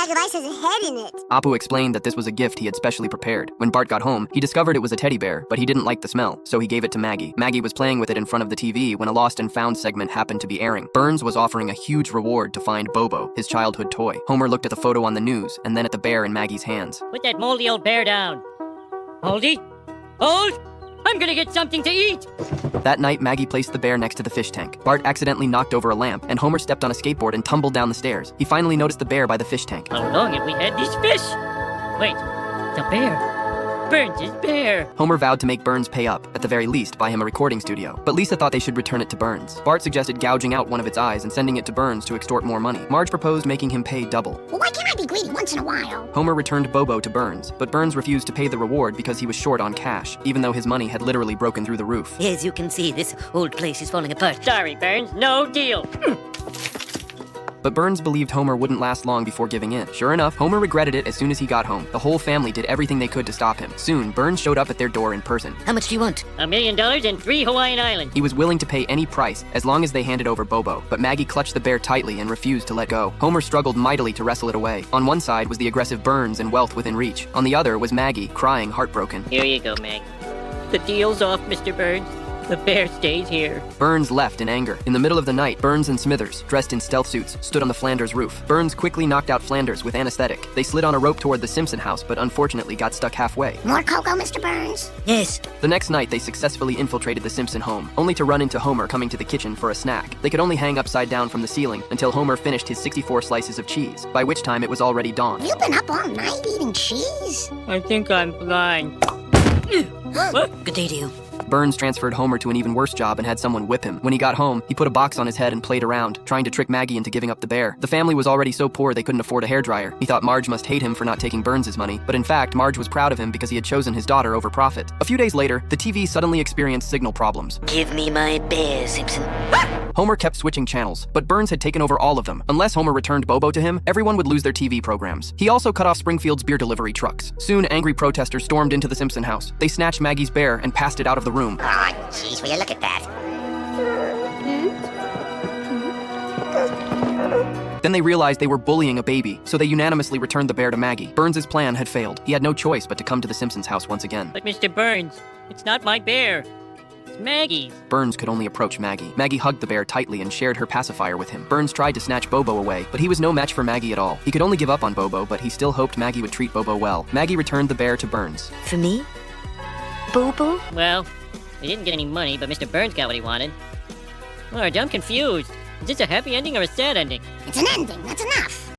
bag of ice has a head in it. Apu explained that this was a gift he had specially prepared. When Bart got home, he discovered it was a teddy bear, but he didn't like the smell, so he gave it to Maggie. Maggie was playing with it in front of the TV when a Lost and Found segment happened to be airing. Burns was offering a huge reward to find Bobo, his childhood toy. Homer looked at the photo on the news, and then at the bear in Maggie's hands. Put that moldy old bear down. Moldy? Hold! I'm gonna get something to eat! That night, Maggie placed the bear next to the fish tank. Bart accidentally knocked over a lamp, and Homer stepped on a skateboard and tumbled down the stairs. He finally noticed the bear by the fish tank. How long have we had this fish? Wait, the bear. Burns' bear. Homer vowed to make Burns pay up, at the very least buy him a recording studio. But Lisa thought they should return it to Burns. Bart suggested gouging out one of its eyes and sending it to Burns to extort more money. Marge proposed making him pay double. Well, why can't I be greedy once in a while? Homer returned Bobo to Burns, but Burns refused to pay the reward because he was short on cash, even though his money had literally broken through the roof. As you can see, this old place is falling apart. Sorry, Burns, no deal. But Burns believed Homer wouldn't last long before giving in. Sure enough, Homer regretted it as soon as he got home. The whole family did everything they could to stop him. Soon, Burns showed up at their door in person. How much do you want? $1 million and 3 Hawaiian Islands. He was willing to pay any price, as long as they handed over Bobo, but Maggie clutched the bear tightly and refused to let go. Homer struggled mightily to wrestle it away. On one side was the aggressive Burns and wealth within reach. On the other was Maggie, crying heartbroken. Here you go, Meg. The deal's off, Mr. Burns. The bear stays here. Burns left in anger. In the middle of the night, Burns and Smithers, dressed in stealth suits, stood on the Flanders roof. Burns quickly knocked out Flanders with anesthetic. They slid on a rope toward the Simpson house, but unfortunately got stuck halfway. More cocoa, Mr. Burns? Yes. The next night, they successfully infiltrated the Simpson home, only to run into Homer coming to the kitchen for a snack. They could only hang upside down from the ceiling until Homer finished his 64 slices of cheese, by which time it was already dawn. You've been up all night eating cheese? I think I'm blind. What? Good day to you. Burns transferred Homer to an even worse job and had someone whip him. When he got home, he put a box on his head and played around, trying to trick Maggie into giving up the bear. The family was already so poor they couldn't afford a hairdryer. He thought Marge must hate him for not taking Burns' money, but in fact, Marge was proud of him because he had chosen his daughter over profit. A few days later, the TV suddenly experienced signal problems. Give me my bear, Simpson. Homer kept switching channels, but Burns had taken over all of them. Unless Homer returned Bobo to him, everyone would lose their TV programs. He also cut off Springfield's beer delivery trucks. Soon, angry protesters stormed into the Simpson house. They snatched Maggie's bear and passed it out of the room. Aw, jeez, will you look at that? Then they realized they were bullying a baby, so they unanimously returned the bear to Maggie. Burns' plan had failed. He had no choice but to come to the Simpsons' house once again. But Mr. Burns, it's not my bear. It's Maggie's. Burns could only approach Maggie. Maggie hugged the bear tightly and shared her pacifier with him. Burns tried to snatch Bobo away, but he was no match for Maggie at all. He could only give up on Bobo, but he still hoped Maggie would treat Bobo well. Maggie returned the bear to Burns. For me? Bobo? Well, we didn't get any money, but Mr. Burns got what he wanted. Marge, I'm confused. Is this a happy ending or a sad ending? It's an ending, that's enough.